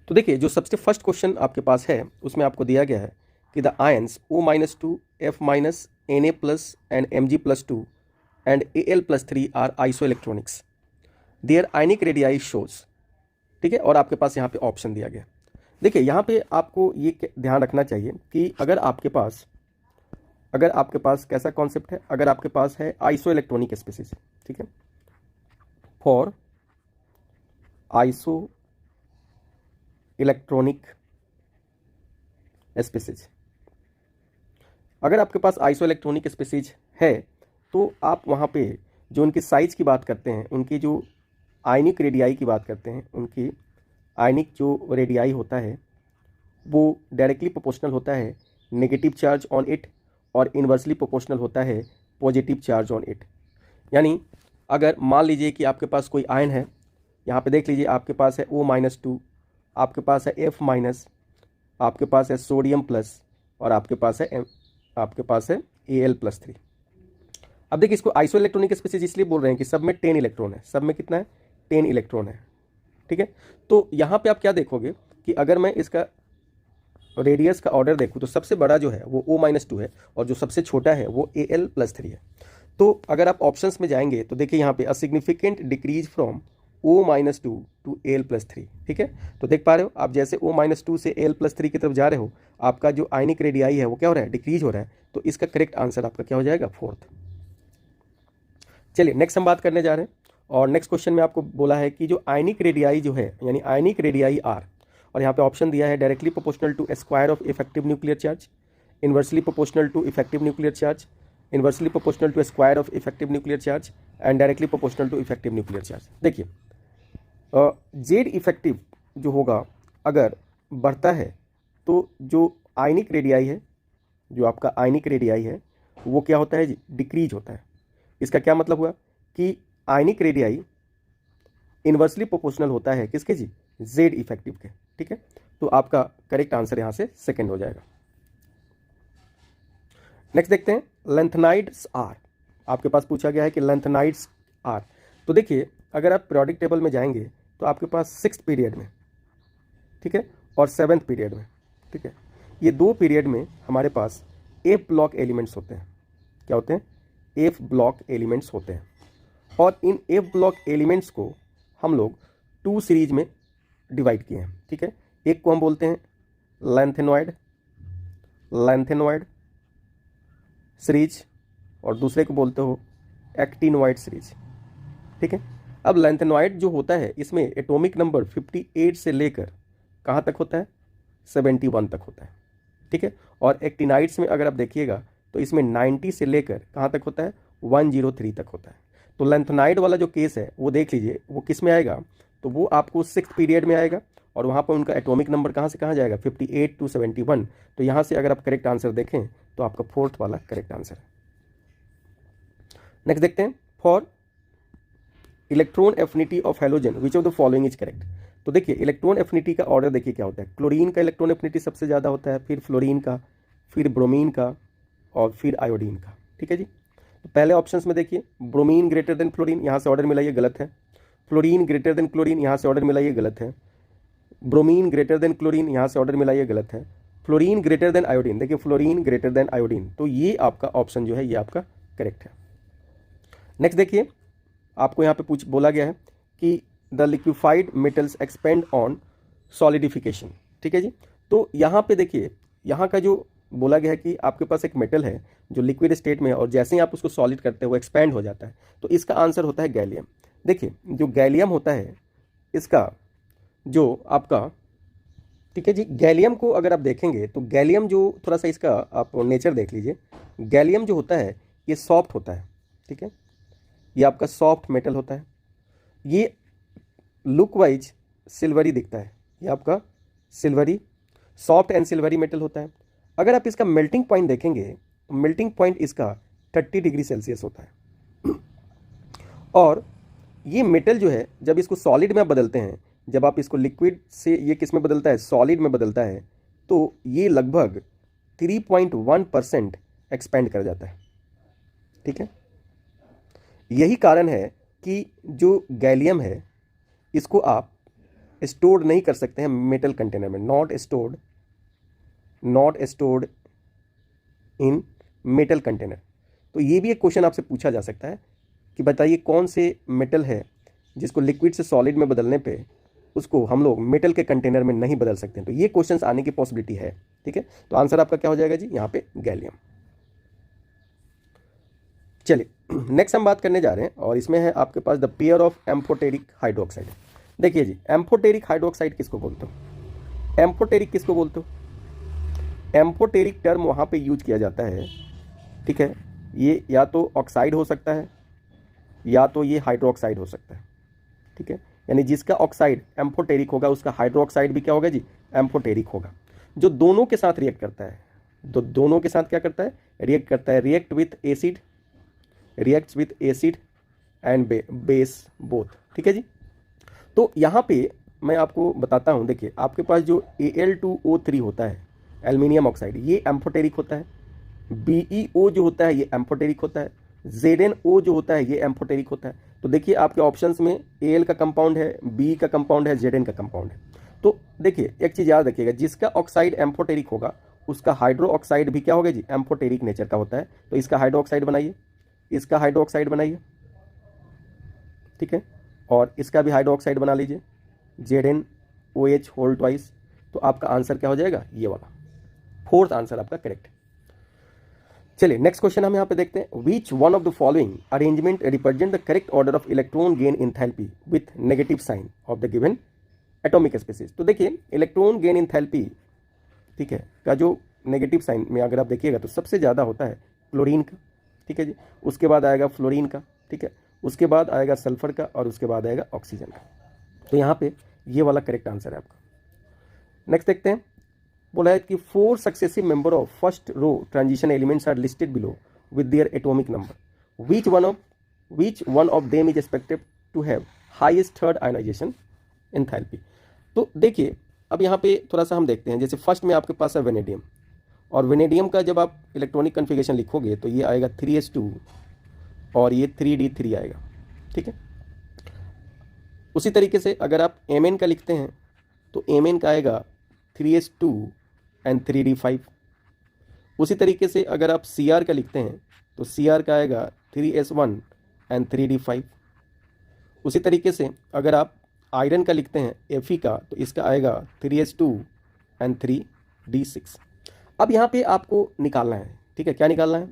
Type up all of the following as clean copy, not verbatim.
तो देखिए जो सबसे फर्स्ट क्वेश्चन आपके पास है उसमें आपको दिया गया है कि the ions O-2, F-, Na+ and Mg+2 and Al+3 are isoelectronics, their ionic radii shows. ठीक है, और आपके पास यहाँ पे ऑप्शन दिया गया। देखिए यहाँ पे आपको ये ध्यान रखना चाहिए कि अगर आपके पास कैसा कॉन्सेप्ट है, अगर आपके पास है आइसोइलेक्ट्रॉनिक स्पीसीज, ठीक है, फॉर आइसो इलेक्ट्रॉनिक स्पीसीज, अगर आपके पास आइसो इलेक्ट्रॉनिक स्पीसीज है तो आप वहाँ पे जो उनकी साइज की बात करते हैं, उनकी जो आयनिक रेडियाई की बात करते हैं, उनकी आयनिक जो रेडियाई होता है वो डायरेक्टली प्रोपोर्शनल होता है नेगेटिव चार्ज ऑन इट और इन्वर्सली प्रोपोर्शनल होता है पॉजिटिव चार्ज ऑन इट। यानी अगर मान लीजिए कि आपके पास कोई आयन है, यहाँ पे देख लीजिए आपके पास है O-2, आपके पास है F-, आपके पास है सोडियम प्लस और आपके पास है Al+3। अब देखिए इसको आइसो इलेक्ट्रॉनिक स्पीसीज इसलिए बोल रहे हैं कि सब में 10 इलेक्ट्रॉन है, सब में कितना है 10 इलेक्ट्रॉन है। ठीक है, तो यहाँ पे आप क्या देखोगे कि अगर मैं इसका रेडियस का ऑर्डर देखूँ तो सबसे बड़ा जो है वो O-2 है और जो सबसे छोटा है वो Al+3 है। तो अगर आप ऑप्शंस में जाएंगे तो देखिए यहाँ पे a significant decrease from O-2 to Al+3। ठीक है, तो देख पा रहे हो आप, जैसे O-2 से Al+3 की तरफ जा रहे हो आपका जो आयनिक रेडियाई है वो क्या हो रहा है, डिक्रीज हो रहा है। तो इसका करेक्ट आंसर आपका क्या हो जाएगा, फोर्थ। चलिए नेक्स्ट हम बात करने जा रहे हैं, और नेक्स्ट क्वेश्चन में आपको बोला है कि जो आयनिक रेडियाई जो है, यानी आयनिक रेडियाई आर, और यहाँ पे ऑप्शन दिया है directly proportional to square of effective nuclear charge, inversely proportional to effective nuclear charge, inversely proportional to square of effective nuclear charge and directly proportional to effective nuclear charge. देखिए Z effective जो होगा अगर बढ़ता है तो जो ionic radii है, जो आपका आयनिक रेडियाई है वो क्या होता है जी, डिक्रीज होता है। इसका क्या मतलब हुआ कि आयनिक रेडियाई इन्वर्सली प्रोपोर्शनल होता है किसके जी, जेड इफेक्टिव के। ठीक है, तो आपका करेक्ट आंसर यहां से सेकंड हो जाएगा। नेक्स्ट देखते हैं लेंथेनाइड्स आर। आपके पास पूछा गया है कि लेंथेनाइड्स आर, तो देखिए अगर आप पीरियोडिक टेबल में जाएंगे तो आपके पास 6th पीरियड में, ठीक है, और 7th पीरियड में, ठीक है, ये दो पीरियड में हमारे पास एफ ब्लॉक एलिमेंट्स होते हैं। क्या होते हैं, एफ ब्लॉक एलिमेंट्स होते हैं। और इन एफ ब्लॉक एलिमेंट्स को हम लोग 2 सीरीज में डिवाइड किए हैं। ठीक है, एक को हम बोलते हैं लैंथेनॉइड सीरीज और दूसरे को बोलते हो एक्टिनॉइड सीरीज। ठीक है, अब लैंथेनॉइड जो होता है इसमें एटॉमिक नंबर 58 से लेकर कहाँ तक होता है, 71 तक होता है। ठीक है, और एक्टिनाइड्स में अगर आप देखिएगा तो इसमें 90 से लेकर कहाँ तक होता है, 103 तक होता है। तो लैंथेनाइड वाला जो केस है वो देख लीजिए वो किस में आएगा, तो वो आपको 6th पीरियड में आएगा और वहाँ पर उनका एटॉमिक नंबर कहाँ से कहाँ जाएगा, 58 to 71। तो यहाँ से अगर आप करेक्ट आंसर देखें तो आपका 4th वाला करेक्ट आंसर है। नेक्स्ट देखते हैं, for electron affinity of halogen which of the following is correct. तो देखिए इलेक्ट्रॉन एफिनिटी का ऑर्डर देखिए क्या होता है, क्लोरीन का इलेक्ट्रॉन एफिनिटी सबसे ज़्यादा होता है, फिर फ्लोरीन का, फिर ब्रोमीन का और फिर आयोडीन का। ठीक है जी, तो पहले ऑप्शंस में देखिए ब्रोमीन ग्रेटर देन फ्लोरीन, यहाँ से ऑर्डर मिला ये गलत है। फ्लोरीन ग्रेटर देन क्लोरीन, यहाँ से ऑर्डर मिला ये गलत है। ब्रोमीन ग्रेटर देन क्लोरीन, यहाँ से ऑर्डर मिला ये गलत है। फ्लोरीन ग्रेटर देन आयोडीन, देखिए फ्लोरीन ग्रेटर देन आयोडीन, तो ये आपका ऑप्शन जो है ये आपका करेक्ट है। नेक्स्ट देखिए आपको यहाँ पे बोला गया है कि the liquefied metals expand on solidification. ठीक है जी, तो यहाँ पे देखिए यहाँ का जो बोला गया है कि आपके पास एक मेटल है जो लिक्विड स्टेट में है और जैसे ही आप उसको सॉलिड करते हैं वो एक्सपेंड हो जाता है, तो इसका आंसर होता है गैलियम। देखिए जो गैलियम होता है इसका जो आपका, ठीक है जी, गैलियम को अगर आप देखेंगे तो गैलियम जो थोड़ा सा इसका आप नेचर देख लीजिए, गैलियम जो होता है ये सॉफ्ट होता है। ठीक है, ये आपका सॉफ्ट मेटल होता है, ये लुक वाइज सिल्वरी दिखता है, ये आपका silvery soft and silvery metal होता है। अगर आप इसका मेल्टिंग पॉइंट देखेंगे तो मेल्टिंग पॉइंट इसका 30 डिग्री सेल्सियस होता है। और ये मेटल जो है जब इसको सॉलिड में बदलते हैं, जब आप इसको लिक्विड से ये किस में बदलता है, सॉलिड में बदलता है, तो ये लगभग 3.1% एक्सपेंड कर जाता है। ठीक है, यही कारण है कि जो गैलियम है इसको आप स्टोर नहीं कर सकते हैं मेटल कंटेनर में, not stored in metal container. तो ये भी एक क्वेश्चन आपसे पूछा जा सकता है कि बताइए कौन से मेटल है जिसको लिक्विड से सॉलिड में बदलने पे उसको हम लोग मेटल के कंटेनर में नहीं बदल सकते हैं। तो ये क्वेश्चंस आने की पॉसिबिलिटी है, ठीक है। तो आंसर आपका क्या हो जाएगा जी, यहाँ पे गैलियम। चलिए नेक्स्ट हम बात करने जा रहे हैं और इसमें है आपके पास the pair of amphoteric hydroxide. देखिए जी, एम्फोटेरिक हाइड्रोक्साइड किसको बोलते हो, एम्फोटेरिक किसको बोलते हो? एम्फोटेरिक टर्म वहाँ पे यूज किया जाता है, ठीक है। ये या तो ऑक्साइड हो सकता है या तो ये हाइड्रोक्साइड हो सकता है, ठीक है। यानी जिसका ऑक्साइड एम्फोटेरिक होगा उसका हाइड्रोक्साइड भी क्या होगा जी, एम्फोटेरिक होगा। जो दोनों के साथ रिएक्ट करता है, तो दोनों के साथ क्या करता है, रिएक्ट करता है, reacts with acid and base both, ठीक है जी। तो यहाँ पे मैं आपको बताता हूँ, देखिए आपके पास जो Al2O3 होता है एल्युमिनियम ऑक्साइड, ये एम्फोटेरिक होता है। BeO जो होता है ये एम्फोटेरिक होता है। ZnO जो होता है ये एम्फोटेरिक होता है। तो देखिए आपके ऑप्शंस में Al का कंपाउंड है, B का कंपाउंड है, Zn का कंपाउंड है। तो देखिए एक चीज़ याद रखिएगा, जिसका ऑक्साइड एम्फोटेरिक होगा उसका हाइड्रो ऑक्साइड भी क्या होगा जी, एम्फोटेरिक नेचर का होता है। तो इसका हाइड्रो ऑक्साइड बनाइए, इसका हाइड्रो ऑक्साइड बनाइए, ठीक है, और इसका भी हाइड्रो ऑक्साइड बना लीजिए, ZnOH होल ट्वाइस। तो आपका आंसर क्या हो जाएगा, ये वाला, फोर्थ आंसर आपका करेक्ट। चलिए नेक्स्ट क्वेश्चन हम यहाँ पे देखते हैं, which one of the following arrangement represent the correct order of electron gain enthalpy with negative sign of the given atomic species. तो देखिए इलेक्ट्रॉन गेन इंथैल्पी, ठीक है, का जो नेगेटिव साइन में अगर आप देखिएगा तो सबसे ज़्यादा होता है क्लोरीन का, ठीक है जी, उसके बाद आएगा फ्लोरीन का, ठीक है, उसके बाद आएगा सल्फर का और उसके बाद आएगा ऑक्सीजन का। तो यहाँ पे ये वाला करेक्ट आंसर है आपका। नेक्स्ट देखते हैं, बोला है कि 4 successive member of first row transition elements are listed below with their atomic number, which one of them is expected to have highest third ionization enthalpy. तो देखिए अब यहाँ पे थोड़ा सा हम देखते हैं, जैसे फर्स्ट में आपके पास है वेनेडियम, और वेनेडियम का जब आप इलेक्ट्रॉनिक कन्फिगरेशन लिखोगे तो ये आएगा 3s2 और ये 3d3 आएगा, ठीक है। उसी तरीके से अगर आप Mn का लिखते हैं तो Mn का आएगा 3s2 एंड 3d5। उसी तरीके से अगर आप Cr का लिखते हैं तो Cr का आएगा 3s1 एंड 3d5। उसी तरीके से अगर आप आयरन का लिखते हैं Fe का तो इसका आएगा 3s2 एंड 3d6। अब यहाँ पे आपको निकालना है, ठीक है, क्या निकालना है,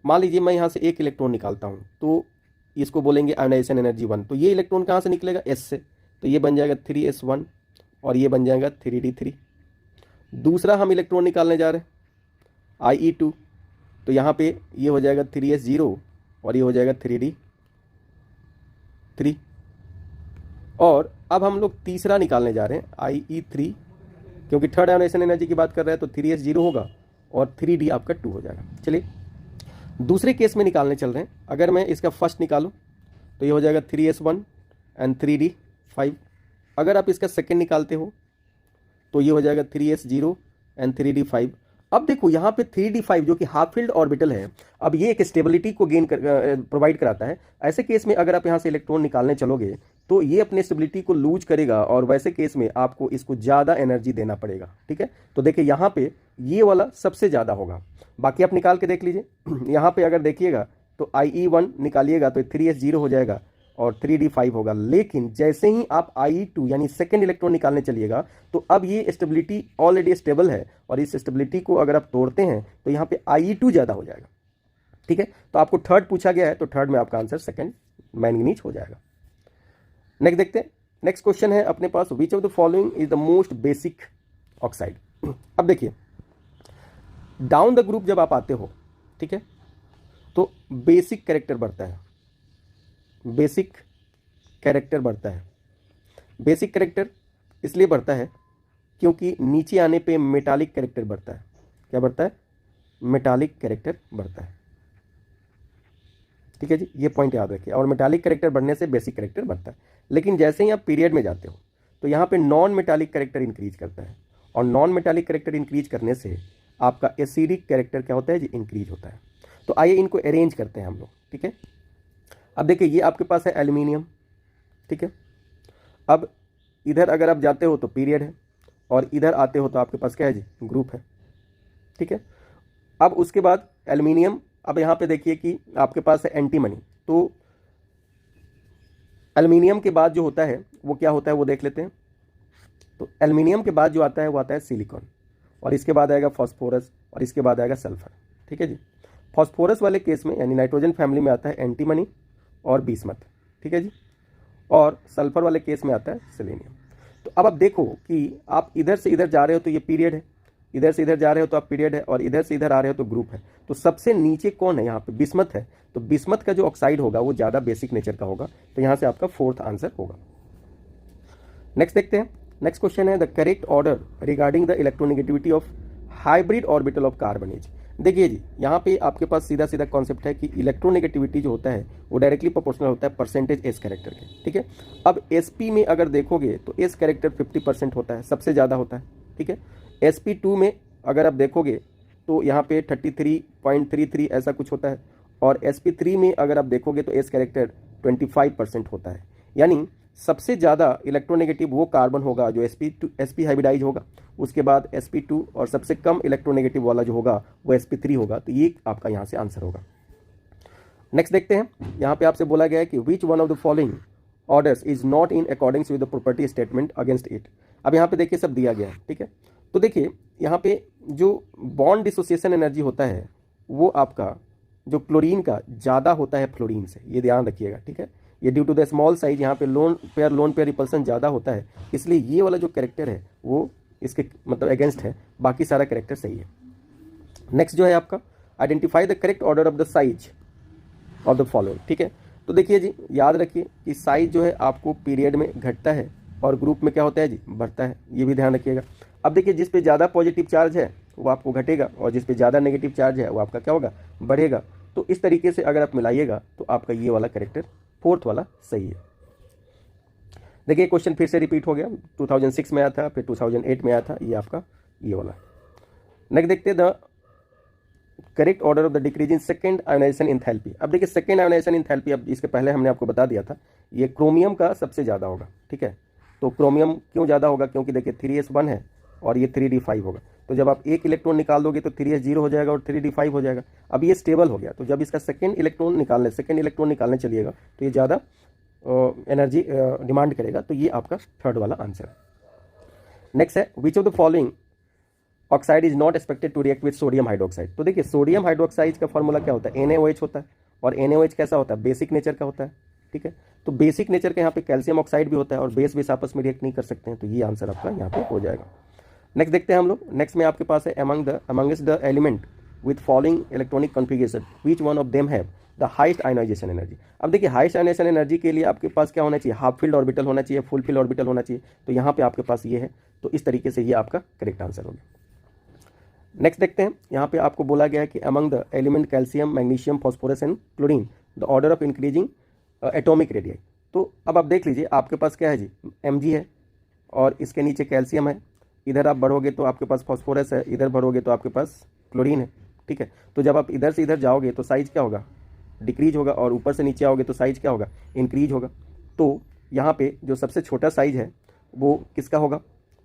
मान लीजिए मैं यहाँ से एक इलेक्ट्रॉन निकालता हूँ तो इसको बोलेंगे आयोनाइजेशन एनर्जी 1। तो ये इलेक्ट्रॉन कहाँ से निकलेगा, S से, तो ये बन जाएगा 3s1 और ये बन जाएगा 3d3। दूसरा हम इलेक्ट्रॉन निकालने जा रहे हैं IE2, तो यहाँ पे ये हो जाएगा 3s0 और ये हो जाएगा 3d3। और अब हम लोग तीसरा निकालने जा रहे हैं IE3, क्योंकि थर्ड आयोनाइजेशन एनर्जी की बात कर रहे हैं तो 3s0 होगा और 3d आपका 2 हो जाएगा। चलिए दूसरे केस में निकालने चल रहे हैं, अगर मैं इसका फर्स्ट निकालूं तो ये हो जाएगा 3s1 एंड 3d5। अगर आप इसका सेकेंड निकालते हो तो ये हो जाएगा 3s0 एंड 3d5। अब देखो यहाँ पे 3d5 जो कि हाफ फील्ड ऑर्बिटल है, अब ये एक स्टेबिलिटी को गेन प्रोवाइड कराता है। ऐसे केस में अगर आप यहाँ से इलेक्ट्रॉन निकालने चलोगे तो ये अपने स्टेबिलिटी को लूज करेगा और वैसे केस में आपको इसको ज़्यादा एनर्जी देना पड़ेगा, ठीक है। तो देखिए यहाँ पे ये वाला सबसे ज़्यादा होगा, बाकी आप निकाल के देख लीजिए। यहाँ पे अगर देखिएगा तो IE1 निकालिएगा तो 3s0 हो जाएगा और 3d5 होगा, लेकिन जैसे ही आप IE2 यानी सेकेंड इलेक्ट्रॉन निकालने चलिएगा तो अब ये स्टेबिलिटी ऑलरेडी स्टेबल है और इस स्टेबिलिटी को अगर आप तोड़ते हैं तो यहाँ पे IE2 ज़्यादा हो जाएगा, ठीक है। तो आपको थर्ड पूछा गया है तो थर्ड में आपका आंसर सेकेंड मैंगनीज हो जाएगा। नेक्स्ट देखते हैं, नेक्स्ट क्वेश्चन है अपने पास, which of the following is the most basic oxide. अब देखिए डाउन द ग्रुप जब आप आते हो, ठीक है, तो बेसिक कैरेक्टर बढ़ता है, बेसिक कैरेक्टर बढ़ता है। बेसिक कैरेक्टर इसलिए बढ़ता है क्योंकि नीचे आने पे मेटालिक कैरेक्टर बढ़ता है। क्या बढ़ता है, मेटालिक कैरेक्टर बढ़ता है, ठीक है जी, ये पॉइंट याद रखिए। और मेटालिक कैरेक्टर बढ़ने से बेसिक कैरेक्टर बढ़ता है। लेकिन जैसे ही आप पीरियड में जाते हो तो यहाँ पे नॉन मेटालिक कैरेक्टर इंक्रीज करता है, और नॉन मेटालिक कैरेक्टर इंक्रीज करने से आपका एसिडिक कैरेक्टर क्या होता है जी, इंक्रीज होता है। तो आइए इनको अरेंज करते हैं हम लोग, ठीक है। अब देखिए ये आपके पास है एल्यूमिनियम, ठीक है। अब इधर अगर आप जाते हो तो पीरियड है, और इधर आते हो तो आपके पास क्या है जी, ग्रुप है। ठीक है, अब उसके बाद एल्यूमिनियम, अब यहाँ पे देखिए कि आपके पास है एंटीमनी, तो एल्यूमिनियम के बाद जो होता है वो क्या होता है वो देख लेते हैं। तो एल्यूमिनियम के बाद जो आता है वो आता है सिलिकॉन, और इसके बाद आएगा फॉस्फोरस, और इसके बाद आएगा सल्फर। ठीक है जी, फॉस्फोरस वाले केस में यानी नाइट्रोजन फैमिली में आता है एंटीमनी और बिस्मथ। ठीक है जी, और सल्फर वाले केस में आता है सेलेनियम। तो अब आप देखो कि आप इधर से इधर जा रहे हो तो ये पीरियड है, इधर से इधर जा रहे हो तो आप पीरियड है, और इधर से इधर आ रहे हो तो ग्रुप है। तो सबसे नीचे कौन है यहाँ पे, बिस्मथ है। तो बिस्मथ का जो ऑक्साइड होगा वो ज़्यादा बेसिक नेचर का होगा, तो यहाँ से आपका फोर्थ आंसर होगा। नेक्स्ट देखते हैं, नेक्स्ट क्वेश्चन है the correct order regarding the electronegativity of hybrid orbital of carbon is. देखिए जी, यहाँ पे आपके पास सीधा सीधा कॉन्सेप्ट है कि इलेक्ट्रोनेगेटिविटी जो होता है वो डायरेक्टली प्रोपोर्शनल होता है परसेंटेज एस कैरेक्टर के। ठीक है, अब एसपी में अगर देखोगे तो एस कैरेक्टर 50% होता है, सबसे ज़्यादा होता है। ठीक है, sp2 में अगर आप देखोगे तो यहाँ पे 33.33 ऐसा कुछ होता है, और sp3 में अगर आप देखोगे तो एस कैरेक्टर 25% होता है। यानी सबसे ज़्यादा इलेक्ट्रोनेगेटिव वो कार्बन होगा जो sp हाइब्रिडाइज होगा, उसके बाद sp2, और सबसे कम इलेक्ट्रोनेगेटिव वाला जो होगा वो sp3 होगा। तो ये आपका यहाँ से आंसर होगा। नेक्स्ट देखते हैं, यहाँ पे आपसे बोला गया है कि विच one of the following orders is not in according with the property statement against it. अब यहाँ पे देखिए सब दिया गया है। ठीक है, तो देखिए यहाँ पे जो बॉन्ड डिसोसिएशन एनर्जी होता है वो आपका जो क्लोरीन का ज़्यादा होता है फ्लोरीन से, ये ध्यान रखिएगा। ठीक है, ये due to the small size यहाँ पे लोन पेयर रिपल्सन ज़्यादा होता है, इसलिए ये वाला जो कैरेक्टर है वो इसके मतलब अगेंस्ट है, बाकी सारा कैरेक्टर सही है। नेक्स्ट जो है आपका identify the correct order of the size of the following. ठीक है, तो देखिए जी, याद रखिए कि साइज जो है आपको पीरियड में घटता है और ग्रुप में क्या होता है जी, बढ़ता है, ये भी ध्यान रखिएगा। अब देखिए जिस पे ज़्यादा पॉजिटिव चार्ज है वो आपको घटेगा, और जिस पे ज़्यादा नेगेटिव चार्ज है वो आपका क्या होगा, बढ़ेगा। तो इस तरीके से अगर आप मिलाइएगा तो आपका ये वाला कैरेक्टर फोर्थ वाला सही है। देखिए क्वेश्चन फिर से रिपीट हो गया, 2006 में आया था, फिर 2008 में आया था, ये आपका ये वाला। नेक्स्ट देखते हैं the correct order of the decreasing second ionization enthalpy. अब देखिए सेकेंड आयोनाइजेशन इंथैल्पी, अब इसके पहले हमने आपको बता दिया था, ये क्रोमियम का सबसे ज़्यादा होगा। ठीक है, तो क्रोमियम क्यों ज़्यादा होगा, क्योंकि देखिए 3s1 है और ये 3d5 होगा। तो जब आप एक इलेक्ट्रॉन निकाल दोगे तो 3s0 हो जाएगा और 3d5 हो जाएगा। अब ये स्टेबल हो गया, तो जब इसका सेकेंड इलेक्ट्रॉन निकालने चलिएगा तो ये ज़्यादा एनर्जी डिमांड करेगा, तो ये आपका थर्ड वाला आंसर है। नेक्स्ट है which of the following oxide is not expected to react with sodium hydroxide. तो देखिए सोडियम हाइड्रोक्साइड का फॉर्मूला क्या होता है, NaOH होता है, और NaOH कैसा होता है, बेसिक नेचर का होता है। ठीक है, तो बेसिक नेचर का यहाँ पे कैल्शियम ऑक्साइड भी होता है, और बेस आपस में रिएक्ट नहीं कर सकते हैं, तो ये आंसर आपका यहाँ पे हो जाएगा। नेक्स्ट देखते हैं हम लोग, नेक्स्ट में आपके पास है amongst the element with following electronic configuration which one of them have the highest ionization energy. अब देखिए हाइस्ट आयोनाइजेशन एनर्जी के लिए आपके पास क्या होना चाहिए, हाफ फील्ड ऑर्बिटल होना चाहिए, फुल फील्ड ऑर्बिटल होना चाहिए, तो यहाँ पे आपके पास ये है, तो इस तरीके से ये आपका करेक्ट आंसर होगा। नेक्स्ट देखते हैं, यहाँ पे आपको बोला गया है कि among the element calcium, magnesium, phosphorus and chlorine the order of increasing atomic radii. तो अब आप देख लीजिए आपके पास क्या है जी, Mg है, और इसके नीचे कैल्शियम है, इधर आप बढ़ोगे तो आपके पास फॉस्फोरस है, इधर बढ़ोगे तो आपके पास क्लोरीन है। ठीक है, तो जब आप इधर से इधर जाओगे तो साइज क्या होगा, डिक्रीज होगा, और ऊपर से नीचे आओगे तो साइज क्या होगा, इंक्रीज होगा। तो यहाँ पे जो सबसे छोटा साइज है वो किसका होगा,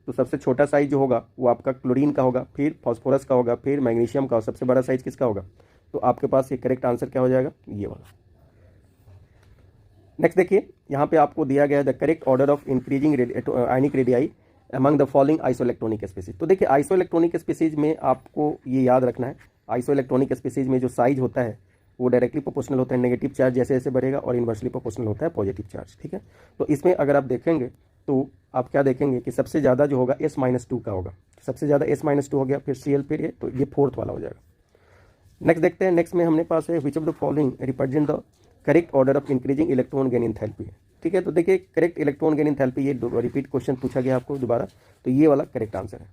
तो सबसे छोटा साइज जो होगा वो आपका क्लोरीन का होगा, फिर फॉस्फोरस का होगा, फिर मैग्नीशियम का, और सबसे बड़ा साइज किसका होगा, तो आपके पास ये करेक्ट आंसर क्या हो जाएगा, ये वाला। नेक्स्ट देखिए यहाँ पे आपको दिया गया है the correct order of increasing ionic radii among the following isoelectronic species. तो देखिए आइसोइलेक्ट्रॉनिक स्पीसीज में आपको ये याद रखना है, आइसोइलेक्ट्रॉनिक स्पीसीज में जो साइज होता है वो डायरेक्टली प्रोपोर्शनल होता है नेगेटिव चार्ज जैसे जैसे बढ़ेगा, और इन्वर्सली प्रोपोर्शनल होता है पॉजिटिव चार्ज। ठीक है, तो इसमें अगर आप देखेंगे तो आप क्या देखेंगे कि सबसे ज़्यादा जो होगा S-2 का होगा, सबसे ज़्यादा S-2 हो गया, फिर Cl, फिर ये, तो ये फोर्थ वाला हो जाएगा। नेक्स्ट देखते हैं, नेक्स्ट में हमने पास है which of the following represent the correct order of increasing electron gain enthalpy. ठीक है, तो देखिए करेक्ट इलेक्ट्रॉन गेन इंथैल्पी, ये रिपीट क्वेश्चन पूछा गया आपको दोबारा, तो ये वाला करेक्ट आंसर है।